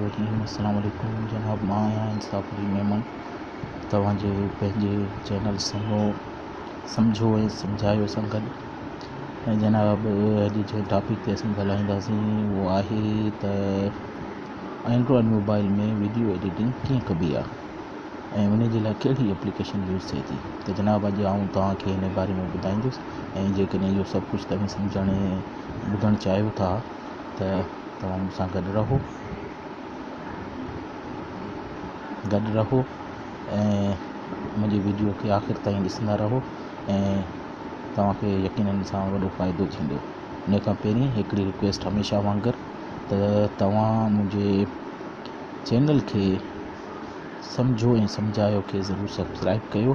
रहीम अस्सलाम वालेकुम जनाब। मां आहियां इंसाफ़ जी मेमन तव्हांजे पंहिंजे चैनल सम्झो ऐं सम्झायो सां गॾु। ऐं जनाब अॼु जे टॉपिक ते असां ॻाल्हाईंदासीं उहो आहे त एंड्रॉयड मोबाइल में वीडियो एडिटिंग कीअं कबी आहे ऐं उन जे लाइ कहिड़ी एप्लीकेशन यूज़ थिए थी। त जनाब अॼु आउं तव्हांखे हिन बारे में ॿुधाईंदुसि ऐं जेकॾहिं इहो सभु कुझु तव्हां सम्झणु ॿुधणु चाहियो था त तव्हां मूंसां गॾु रहो ऐं मुंहिंजे वीडियो खे आख़िर ताईं ॾिसंदा रहो ऐं तव्हांखे यकीनन सां वॾो फ़ाइदो थींदो। उन खां पहिरीं हिकिड़ी रिक्वेस्ट हमेशह वांगुरु त तव्हां मुंहिंजे चैनल खे सम्झो ऐं सम्झायो खे ज़रूरु सब्सक्राइब कयो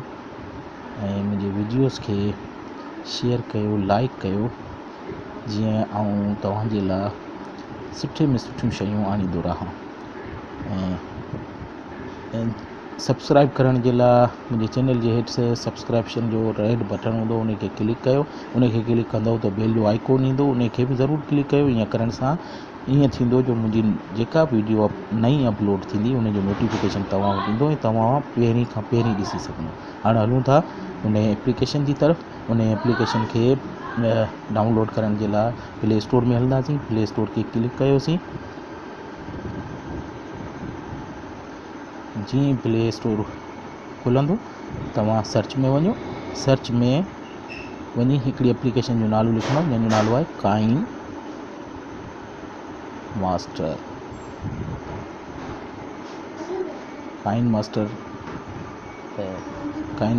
ऐं मुंहिंजे वीडियोस खे शेयर कयो, लाइक कयो, जीअं आउं तव्हांजे लाइ सुठे में सुठियूं शयूं आणींदो रहां। ऐं सब्सक्राइब करण जे लाइ मुंहिंजे चैनल जे हेठि सब्सक्रिप्शन जो रेड बटन हूंदो, उन खे क्लिक कयो। उन खे क्लिक कंदव त बेल जो आइकॉन ईंदो, उन खे बि ज़रूरु क्लिक कयो। ईअं करण सां ईअं थींदो जो मुंहिंजी जेका वीडियो नई अपलोड थींदी उन जो नोटिफिकेशन तव्हां वटि ईंदो ऐं तव्हां पहिरीं खां पहिरीं ॾिसी सघंदो। हाणे हलूं था उन एप्लीकेशन जी तरफ़। उन एप्लीकेशन खे डाउनलोड करण जे लाइ प्ले स्टोर में हलंदासीं। प्ले स्टोर खे क्लिक कयोसीं। जीअं प्ले स्टोर खुलंदो तव्हां सर्च में वञो। सर्च में वञी हिकिड़ी एप्लीकेशन जो नालो लिखंदो, जंहिंजो नालो आहे काइन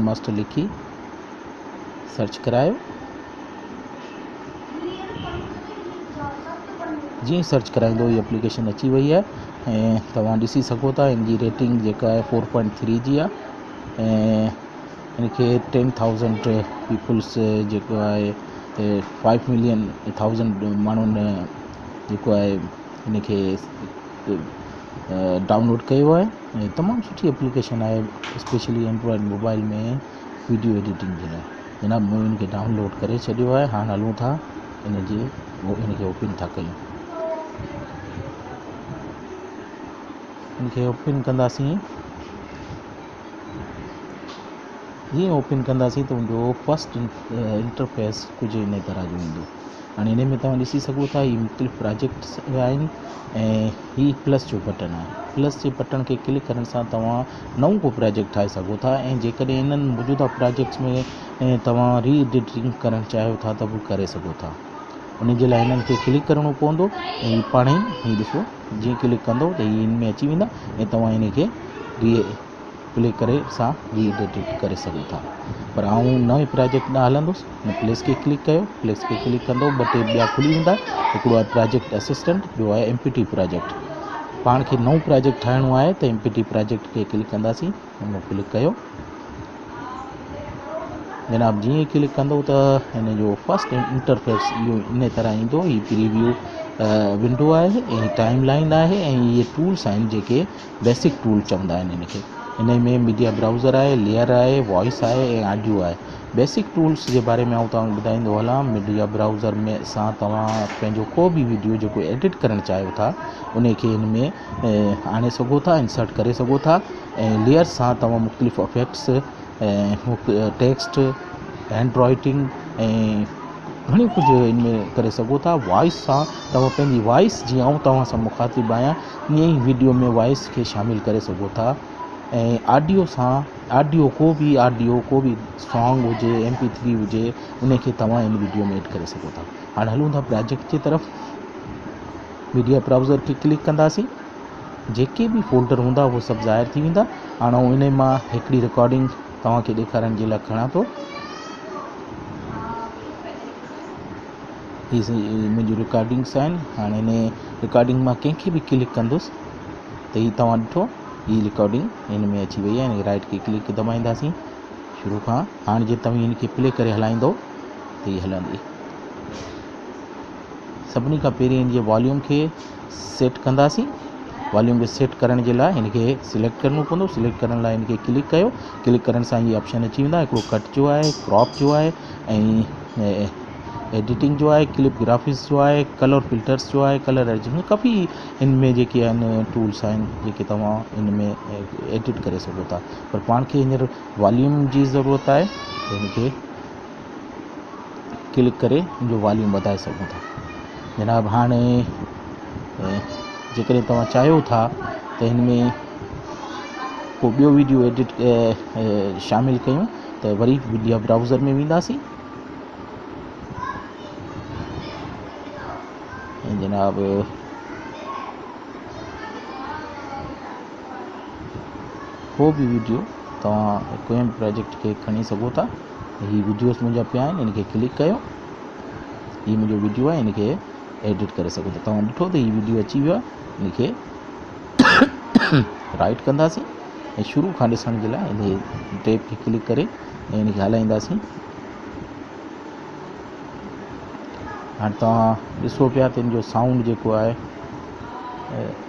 मास्टर लिखी सर्च करायो। जीअं सर्च कराईंदो ही एप्लीकेशन अची वई आहे ऐं तव्हां ॾिसी सघो था इन जी रेटिंग जेका आहे 4.3 जी आहे ऐं इनखे 10,000 पीपल्स जेको आहे 5 मिलियन माण्हुनि जेको आहे इनखे डाउनलोड कयो आहे ऐं तमामु सुठी एप्लीकेशन आहे, स्पेशली एंड्रॉयड मोबाइल में वीडियो एडिटिंग जे लाइ। जनाब मूं इनखे डाउनलोड करे छॾियो आहे। हाणे हलूं था इनखे ओपन था कयूं। इनखे ओपन कंदासीं। जीअं ओपन कंदासीं त उनजो फस्ट इंटरफेस कुझु इन तरह जो ईंदो। हाणे इन में तव्हां ॾिसी सघो था ही मुख़्तलिफ़ प्रोजेक्ट्स आहिनि ऐं ही प्लस जो बटन आहे। प्लस जे बटन खे क्लिक करण सां तव्हां नओं को प्रोजेक्ट ठाहे सघो था ऐं जेकॾहिं इन्हनि मौजूदा प्रोजेक्ट्स में तव्हां री एडिटिंग करणु चाहियो था त बि करे सघो था। उन जे लाइ इन्हनि खे क्लिक करिणो पवंदो ऐं ही पाण ई ॾिसो जीअं क्लिक कंदो त ही इन में अची वेंदा ऐं तव्हां इन खे प्ले करे सां री एडिट करे सघो था। पर आउं नए प्रोजेक्ट ॾांहुं हलंदुसि। हिन प्लेस खे क्लिक कयो। प्लेस खे क्लिक कंदो 2 टे ॿिया खुली वेंदा। हिकिड़ो आहे प्रोजेक्ट असिस्टेंट, ॿियो आहे MPT प्रोजेक्ट। पाण खे नओं प्रोजेक्ट ठाहिणो आहे त MPT प्रोजेक्ट खे क्लिक कंदासीं। हुन क्लिक कयो। जनाब जीअं क्लिक कंदो त हिन जो फस्ट इंटरफेस इहो इन तरह ईंदो। ही प्रीव्यू विंडो आहे ऐं टाइम लाइन आहे ऐं इहे टूल्स आहिनि जेके बेसिक टूल चवंदा आहिनि इनखे। इन में मीडिया ब्राउज़र आहे, लेयर आहे, वॉइस आहे ऐं ऑडियो आहे। बेसिक टूल्स जे बारे में आउं तव्हांखे ॿुधाईंदो हलां। मीडिया ब्राउज़र में सां तव्हां पंहिंजो को बि वीडियो जेको एडिट करणु चाहियो था उन खे इन में आणे सघो था, इंसर्ट करे सघो था ऐं लेयर सां तव्हां मुख़्तलिफ़ इफेक्ट्स ऐं टेक्स्ट, हैंड राइटिंग ऐं घणी कुझु इनमें करे सघो था। वॉइस सां तव्हां पंहिंजी वॉइस जीअं आउं तव्हां सां मुखातिब आहियां ईअं ई वीडियो में वॉइस खे शामिलु करे सघो था ऐं ऑडियो सां को बि सॉन्ग हुजे, MP3 हुजे, उन खे तव्हां इन वीडियो में एड करे सघो था। हाणे हलूं था प्रोजेक्ट जी तरफ़। मीडिया ब्राउज़र खे क्लिक कंदासीं। जेके बि फोल्डर हूंदा उहे सभु ज़ाहिर थी वेंदा। हाणे इन मां हिकिड़ी रिकॉर्डिंग तव्हांखे ॾेखारण जे लाइ खणां थो। हीअ मुंहिंजी रिकॉर्डिंग्स आहिनि। हाणे इन रिकॉर्डिंग मां कंहिंखे बि क्लिक कंदुसि त हीअ तव्हां ॾिठो हीअ रिकॉर्डिंग इन में अची वई आहे। राइट खे क्लिक दबाईंदासीं शुरू खां। हाणे जे तव्हां इनखे प्ले करे हलाईंदो त हीअ हलंदी। सभिनी खां पहिरीं इन जे वॉल्यूम खे सेट कंदासीं। वॉल्यूम खे सेट करण जे लाइ इनखे सिलेक्ट करिणो पवंदो। सिलेक्ट करण लाइ इनखे क्लिक कयो। क्लिक करण सां इहे ऑप्शन अची वेंदा। हिकिड़ो कट जो आहे, क्रॉप जो आहे ऐं एडिटिंग जो है, क्लिप ग्राफिक्स जो है, कलर फिल्टर्स जो है, कलर एडजस्टमेंट, काफ़ी इनमें जेके आहिनि टूल्स आहिनि जेके तव्हां इनमें एडिट करे सघो था। पर पाण खे हींअर वॉल्यूम जी ज़रूरत आहे, त हिनखे क्लिक करे हिनजो वॉल्यूम वधाए सघूं था। जनाब हाणे जेकॾहिं तव्हां चाहियो था त हिनमें को ॿियो वीडियो एडिट शामिलु कयूं त वरी मीडिया ब्राउज़र में वेंदासीं ऐं जनाब को बि वीडियो तव्हां कोई बि प्रोजेक्ट खे खणी सघो था। हीअ वीडियोस मुंहिंजा पिया आहिनि, इनखे क्लिक कयो, हीअ मुंहिंजो वीडियो आहे, इनखे एडिट करे सघो था। तव्हां ॾिठो त हीअ वीडियो अची वियो आहे, इनखे राइट कंदासीं ऐं शुरू खां ॾिसण जे लाइ इन टैब खे क्लिक करे ऐं इनखे हलाईंदासीं। हाणे तव्हां ॾिसो पिया त हिनजो साउंड जेको आहे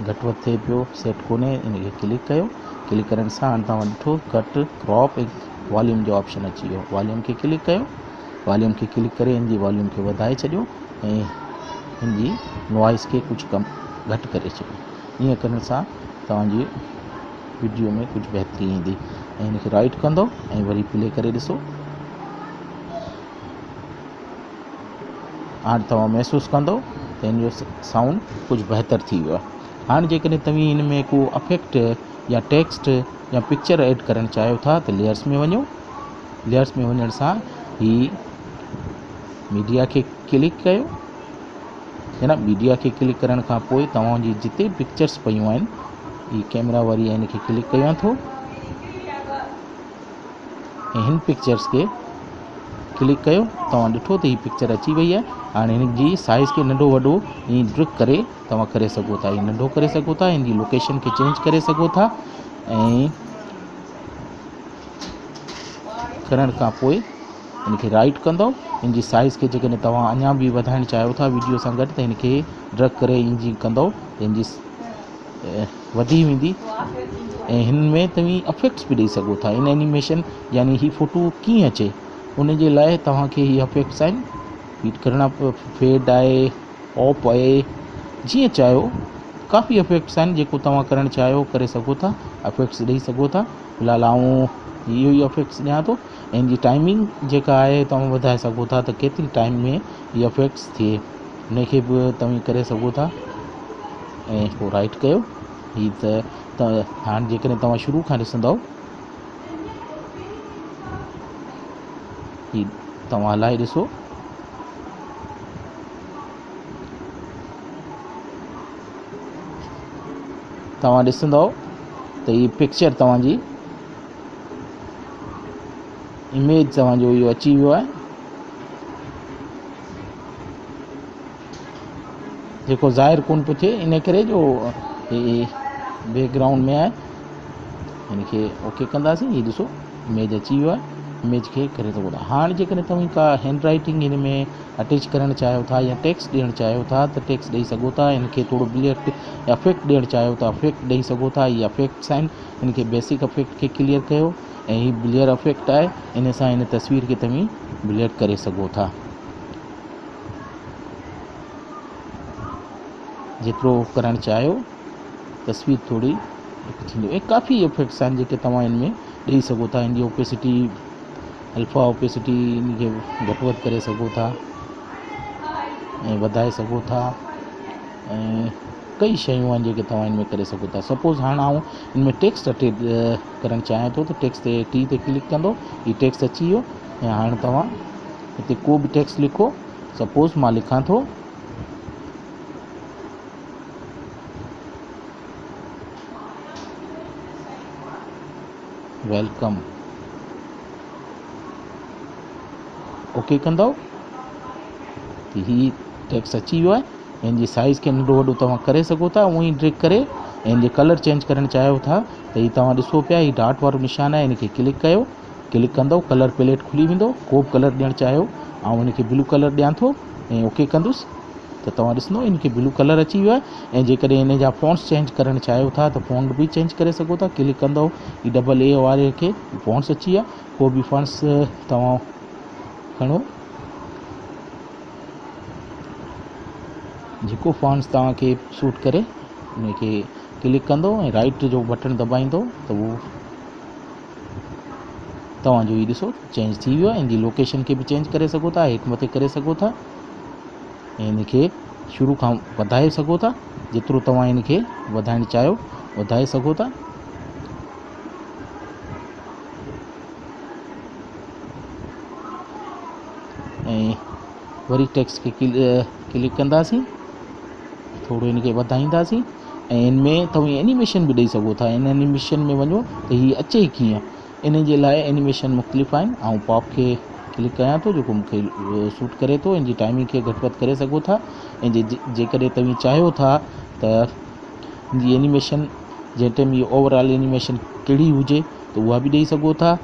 घटि वधि थिए पियो, सेट कोन्हे। इनखे क्लिक कयो, क्लिक करण सां हाणे तव्हां ॾिठो कट, क्रॉप ऐं वॉल्यूम जो ऑप्शन अची वियो। वॉल्यूम खे क्लिक कयो, वॉल्यूम खे क्लिक करे हिनजी वॉल्यूम खे वधाए छॾियो ऐं हिनजी नॉइज़ खे कुझु कम घटि करे छॾियो। ईअं करण सां तव्हांजी वीडियो में कुझु बहितरी ईंदी। ऐं हिनखे राइट कंदो ऐं वरी प्ले करे ॾिसो। हाणे तव्हां महसूसु कंदो त हिनजो साउंड कुझु बहितरु थी वियो आहे। हाणे जेकॾहिं तव्हां हिन में को अफेक्ट या टेक्स्ट या पिक्चर ऐड करणु चाहियो था त लेयर्स में वञो। लेयर्स में वञण सां ही मीडिया खे क्लिक कयो, है न। मीडिया खे क्लिक करण खां पोइ तव्हांजी जिते पिक्चर्स पयूं आहिनि, ही कैमरा वारी आहे, हिनखे क्लिक कयां थो ऐं हिन पिक्चर्स खे क्लिक कयो। तव्हां ॾिठो त हीअ पिक्चर अची वई आहे। हाणे हिन जी साइज़ खे नंढो वॾो ईअं ड्रिग करे तव्हां करे सघो था। हीअ नंढो करे सघो था, हिन जी लोकेशन खे चेंज करे सघो था ऐं करण खां पोइ हिनखे राइट कंदो। हिन जी साइज़ खे जेकॾहिं तव्हां अञा बि वधाइणु चाहियो था वीडियो सां गॾु, त हिनखे ड्रग करे इंजी कंदो त हिन जी वधी वेंदी। ऐं हिन में तव्हां अफेक्ट्स बि ॾेई सघो था। इन एनिमेशन यानी ही फ़ोटो कीअं अचे उन जे लाइ तव्हांखे हीअ अफेक्ट्स आहिनि, फीड करणा, फेड आहे, ऑप आहे, जीअं चाहियो। काफ़ी अफेक्ट्स आहिनि जेको तव्हां करणु चाहियो करे सघो था, अफेक्ट्स ॾेई सघो था। फ़िलहालु आउं इहो ई अफेक्ट्स ॾियां थो। ऐं इन जी टाइमिंग जेका आहे तव्हां वधाए सघो था त केतिरी टाइम में इहे अफेक्ट्स थिए, उनखे बि तव्हां करे सघो था। ऐं पोइ राइट कयो। हीअ त हाणे जेकॾहिं तव्हां शुरू खां ॾिसंदव, हीअ तव्हां हलाए ॾिसो। तव्हां ॾिसंदव त हीअ पिक्चर तव्हांजी इमेज तव्हांजो इहो अची वियो आहे, जेको ज़ाहिर कोन पियो थिए इन करे जो बैकग्राउंड में आहे। हिनखे ओके कंदासीं। हीअ ॾिसो इमेज अची वियो आहे, इमेज खे करे सघो था। हाणे जेकॾहिं तव्हां का हैंड राइटिंग हिन में अटैच करणु चाहियो था या टेक्स्ट ॾियणु चाहियो था त टेक्स्ट ॾेई सघो था। हिनखे थोरो ब्लियर अफेक्ट ॾियणु चाहियो था, अफेक्ट ॾेई सघो था। इहे अफेक्ट्स आहिनि, हिनखे बेसिक अफेक्ट खे क्लियर कयो ऐं हीअ ब्लियर अफेक्ट आहे, इन सां हिन तस्वीर खे तव्हां ब्लियर करे सघो था। जेतिरो करणु चाहियो तस्वीर थोरी थींदो। ऐं काफ़ी इफेक्ट्स आहिनि जेके तव्हां हिन में ॾेई सघो था। हिन जी ओपेसिटी, अल्फा ओपेसिटी, इन खे घटि वधि करे सघो था ऐं वधाए सघो था। ऐं कई शयूं आहिनि जेके तव्हां हिन में करे सघो था। सपोज़ हाणे आउं हिन में टेक्स्ट करणु चाहियां थो त टेक्स्ट ते टी ते क्लिक कंदो, हीअ टेक्स्ट अची वियो। ऐं हाणे तव्हां हिते को बि टेक्स्ट लिखो। सपोज़ मां लिखां थो वेलकम, ओके कंदव त हीअ टेक्स्ट अची वियो आहे। हिन जी साइज़ खे नंढो वॾो तव्हां करे सघो था उअं ई ड्रैग करे। ऐं हिन जे कलर चेंज करणु चाहियो था त हीअ तव्हां ॾिसो पिया, हीअ डॉट वारो निशान आहे, हिनखे क्लिक कयो। क्लिक कंदव कलर पैलेट खुली वेंदो। को बि कलर ॾियणु चाहियो, ऐं हिनखे ब्लू कलर ॾियां थो ऐं ओके कंदुसि त तव्हां ॾिसंदो हिनखे ब्लू कलर अची वियो आहे। ऐं जेकॾहिं हिन जा फॉन्ट्स चेंज करणु चाहियो था त फॉन्ट बि चेंज करे सघो था। क्लिक कंदव, ही डबल ए वारे खे फॉन्ट्स अची विया। को बि फॉन्ट्स तव्हां खणो जेको फॉन्ट्स तव्हांखे सूट करे उनखे क्लिक कंदो ऐं राइट जो बटन दबाईंदो त उहो तव्हांजो ही ॾिसो चेंज थी वियो आहे। इन जी लोकेशन खे बि चेंज करे सघो था, हेठि मथे करे सघो था ऐं इनखे शुरू खां वधाए सघो था। जेतिरो तव्हां इनखे वधाइणु चाहियो वधाए सघो था। ऐं वरी टेक्स्ट खे क्लिक कंदासीं, थोरो इनखे वधाईंदासीं ऐं इनमें तव्हां एनिमेशन बि ॾेई सघो था। इन एनिमेशन में वञो त हीअ अचे कीअं, इन जे लाइ एनिमेशन मुख़्तलिफ़ आहिनि। ऐं पॉप खे क्लिक कयां थो जेको मूंखे सूट करे थो। इन जी टाइमिंग खे घटि वधि करे सघो था ऐं जेकॾहिं तव्हां चाहियो था त इन जी एनिमेशन जंहिं टाइम इहो ओवरऑल एनिमेशन कहिड़ी हुजे त उहा बि ॾेई सघो था।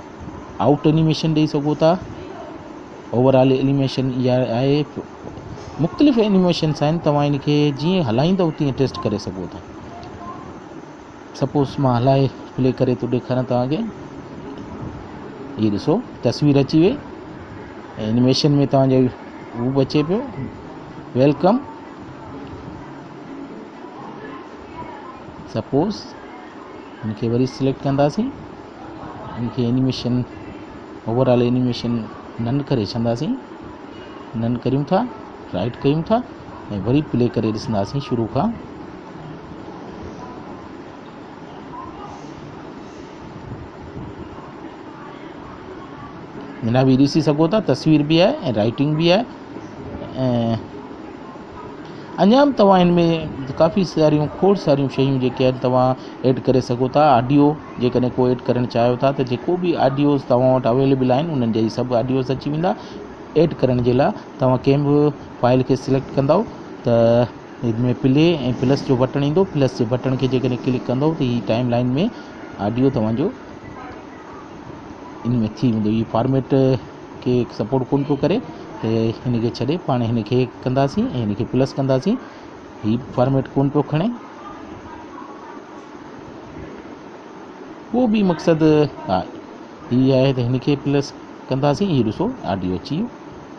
आउट एनिमेशन ॾेई सघो था। ओवरऑल एनिमेशन इहा आहे। मुख़्तलिफ़ एनिमेशन्स आहिनि, तव्हां इनखे जीअं हलाईंदव तीअं टेस्ट करे सघो था। सपोज़ मां हलाए प्ले करे थो ॾेखारियां तव्हांखे। इहे ॾिसो तस्वीर अची वई, एनिमेशन में तव्हांजो हू बि अचे पियो वेलकम। सपोज़ इनखे वरी सिलेक्ट कंदासीं, इनखे एनिमेशन ओवरऑल एनिमेशन नन करे छॾंदासीं। नन करियूं था, राइट कयूं था ऐं वरी प्ले करे ॾिसंदासीं शुरू खां। हिन बि ॾिसी सघो था, तस्वीर बि आहे ऐं राइटिंग बि आहे। ऐं अञा बि तव्हां इनमें काफ़ी सारियूं खोड़ सारियूं शयूं जेके आहिनि तव्हां ऐड करे सघो था। ऑडियो जेकॾहिं को ऐड करणु चाहियो था त जेको बि ऑडियोज़ तव्हां वटि अवेलेबल आहिनि उन्हनि जा ई सभु ऑडियोज़ अची वेंदा। ऐड करण जे लाइ तव्हां कंहिं बि फाइल खे सिलेक्ट कंदव त इनमें प्ले ऐं प्लस जो बटन ईंदो। प्लस जे बटन खे जेकॾहिं क्लिक कंदव त हीअ टाइम लाइन में ऑडियो तव्हांजो इनमें थी वेंदो। हीअ फॉर्मेट खे सपोर्ट कोन पियो करे त हिनखे छॾे पाण हिनखे कंदासीं ऐं हिनखे प्लस कंदासीं। हीअ फॉर्मेट कोन पियो खणे, उहो बि मक़सदु हा हीअ आहे त हिनखे प्लस कंदासीं। हीअ ॾिसो ऑडियो अची वियो।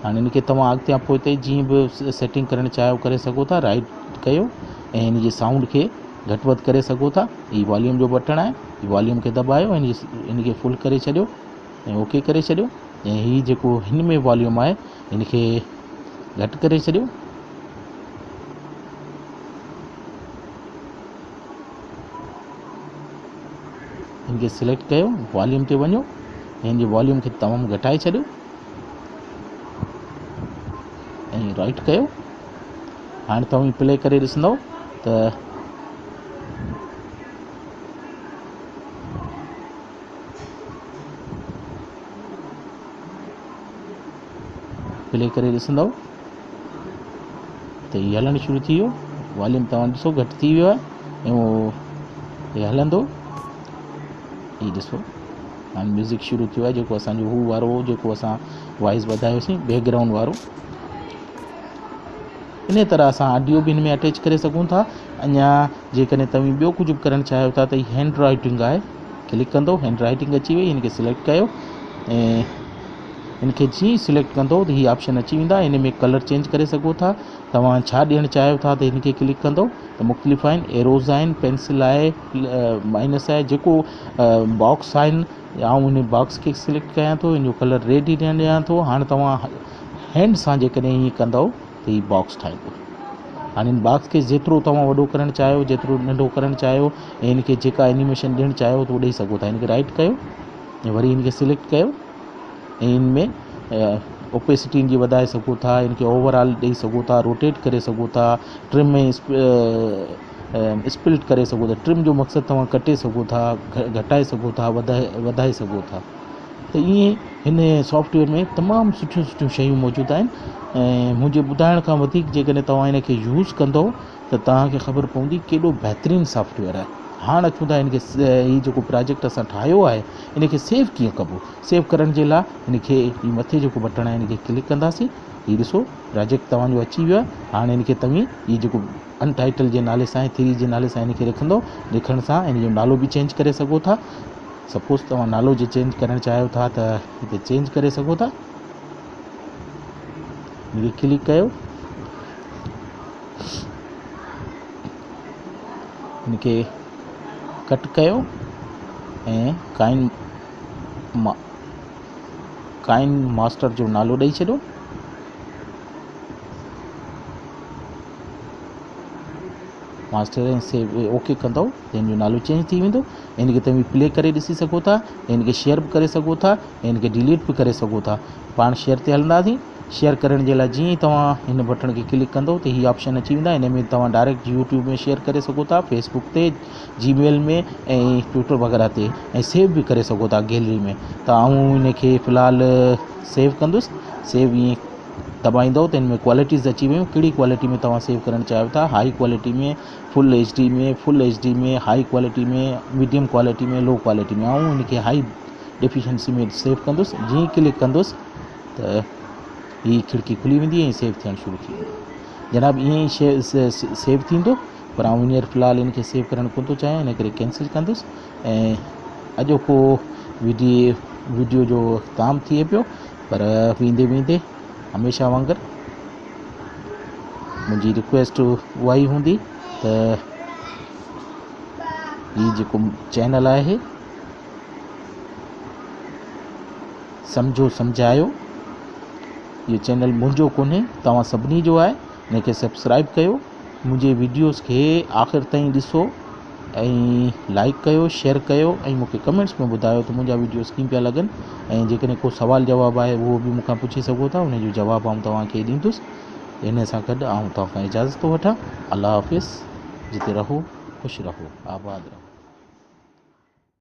हाणे हिनखे तव्हां अॻिते पोइ जीअं बि सेटिंग करणु चाहियो करे सघो था। राइट कयो ऐं हिन जे साउंड खे घटि वधि करे सघो था। हीअ वॉल्यूम जो बटण आहे, हीअ वॉल्यूम खे दबायो ऐं हिनखे फुल करे छॾियो ऐं ओके करे छॾियो। ऐं हीअ जेको हिन में वॉल्यूम आहे हिनखे घटि करे छॾियो। हिनखे सिलेक्ट कयो, वॉल्यूम ते वञो ऐं हिन जे वॉल्यूम खे तमामु घटाए छॾियो ऐं राइट कयो। हाणे तव्हां प्ले करे ॾिसंदव त प्ले करे ॾिसंदव त हीअ हलणु शुरू थी वियो। वॉल्यूम तव्हां ॾिसो घटि थी वियो आहे ऐं उहो हीअ हलंदो। हीअ ॾिसो हाणे म्यूज़िक शुरू थियो आहे जेको असांजो हू वारो हो जेको असां वॉइस वधायोसीं बैकग्राउंड वारो। इन तरह असां ऑडियो बि हिन में अटैच करे सघूं था। अञा जेकॾहिं तव्हां ॿियो कुझु बि करणु चाहियो था त हीअ हैंड राइटिंग आहे। क्लिक कंदो, हैंड राइटिंग अची वई, हिनखे सिलेक्ट कयो ऐं इनखे जीअं सिलेक्ट कंदो त हीअ ऑप्शन अची वेंदा। इन में कलर चेंज करे सघो था। तव्हां छा ॾियणु चाहियो था त हिनखे क्लिक कंदो त मुख़्तलिफ़ आहिनि। एरोज़ आहिनि, पेंसिल आहे, माइनस आहे, जेको बॉक्स आहिनि आउं हिन बॉक्स खे सिलेक्ट कयां थो। इन जो कलर रेड ई ॾियां थो। हाणे तव्हां हैंड सां जेकॾहिं हीअं कंदव त हीअ बॉक्स ठाहींदो। हाणे हिन बॉक्स खे जेतिरो तव्हां वॾो करणु चाहियो, जेतिरो नंढो करणु चाहियो ऐं हिनखे जेका एनिमेशन ॾियणु चाहियो त उहो ॾेई सघो था। हिनखे राइट कयो ऐं वरी हिनखे सिलेक्ट कयो ऐं इनमें ओपेसिटी इनजी वधाए सघो था। इनखे ओवरऑल ॾेई सघो था, रोटेट करे सघो था, ट्रिम में स्प्लिट करे सघो था। ट्रिम जो मक़सदु तव्हां कटे सघो था, घटाए सघो था, वधाए सघो था। त ईअं हिन सॉफ्टवेयर में तमामु सुठियूं सुठियूं शयूं मौजूदु आहिनि। ऐं मुंहिंजे ॿुधाइण खां वधीक जेकॾहिं तव्हां हिनखे यूज़ कंदव त तव्हांखे ख़बर पवंदी केॾो बहितरीनु सॉफ्टवेयर आहे। हाणे अचूं था हिनखे हीउ जेको प्रोजेक्ट असां ठाहियो आहे इनखे सेव कीअं कबो। सेव करण जे लाइ हिनखे हीउ मथे जेको बटण आहे हिनखे क्लिक कंदासीं। हीउ ॾिसो प्रोजेक्ट तव्हांजो अची वियो आहे। हाणे हिनखे तव्हां हीउ जेको अनटाइटल जे नाले सां 3 जे नाले सां हिनखे लिखंदो। लिखण सां हिन जो नालो बि चेंज करे सघो था। सपोज़ तव्हां नालो जे चेंज करणु चाहियो था त हिते चेंज करे सघो था। हिनखे क्लिक कयो इनके कट कयो ऐं काइन मास्टर जो नालो ॾेई छॾियो। मास्टर ऐं सेव ओके कंदव त हिन जो नालो चेंज थी वेंदो। इनखे तव्हां प्ले करे ॾिसी सघो था, इनखे शेयर बि करे सघो था, इनखे डिलीट बि करे सघो था। पाण शेयर ते हलंदासीं। शेयर करण जे लाइ जीअं ई तव्हां हिन बटन खे क्लिक कंदव त हीअ ऑप्शन अची वेंदा। इन में तव्हां डायरेक्ट यूट्यूब में शेयर करे सघो था, फेसबुक ते, जीमेल में ऐं ट्विटर वग़ैरह ते, ऐं सेव बि करे सघो था गैलरी में। त आऊं इनखे फ़िलहालु सेव कंदुसि। सेव ईअं दबाईंदव त हिन में क्वालिटीज़ अची वियूं। कहिड़ी क्वालिटी में तव्हां सेव करणु चाहियो था, हाई क्वालिटी में, फुल HD में, फुल HD में, हाई क्वालिटी में, मीडियम क्वालिटी में, लो क्वालिटी में। ऐं इनखे हाई डेफिशिएंसी में सेव कंदुसि। जीअं क्लिक कंदुसि त हीअ खिड़की खुली वेंदी ऐं सेव थियणु शुरू थी वेंदो। जनाब ईअं ई सेव थींदो, पर आउं हींअर फ़िलहालु इनखे सेव करणु कोन थो चाहियां, इन करे कैंसिल कंदुसि। ऐं अॼोको वीडियो जो इख़्तिताम थिए पियो, पर वेंदे वेंदे हमेशह वांगुरु मुंहिंजी रिक्वेस्ट उहा ई हूंदी त हीअ जेको चैनल आहे सम्झो सम्झायो, इहो चैनल मुंहिंजो कोन्हे, तव्हां सभिनी जो आहे। इनखे सब्सक्राइब कयो, मुंहिंजे वीडियोज़ खे आख़िर ताईं ॾिसो ऐं लाइक कयो, शेयर कयो ऐं मूंखे कमेंट्स में ॿुधायो त मुंहिंजा वीडियोज़ कीअं पिया लॻनि। ऐं जेकॾहिं को सुवाल जवाबु आहे उहो बि मूंखां पुछी सघो था, उनजो जवाबु आउं तव्हांखे ॾींदुसि। इन सां गॾु आउं तव्हां खां इजाज़त थो वठां। अल्लाह हाफ़िज़। जिते रहो ख़ुशि रहो, आबाद रहो।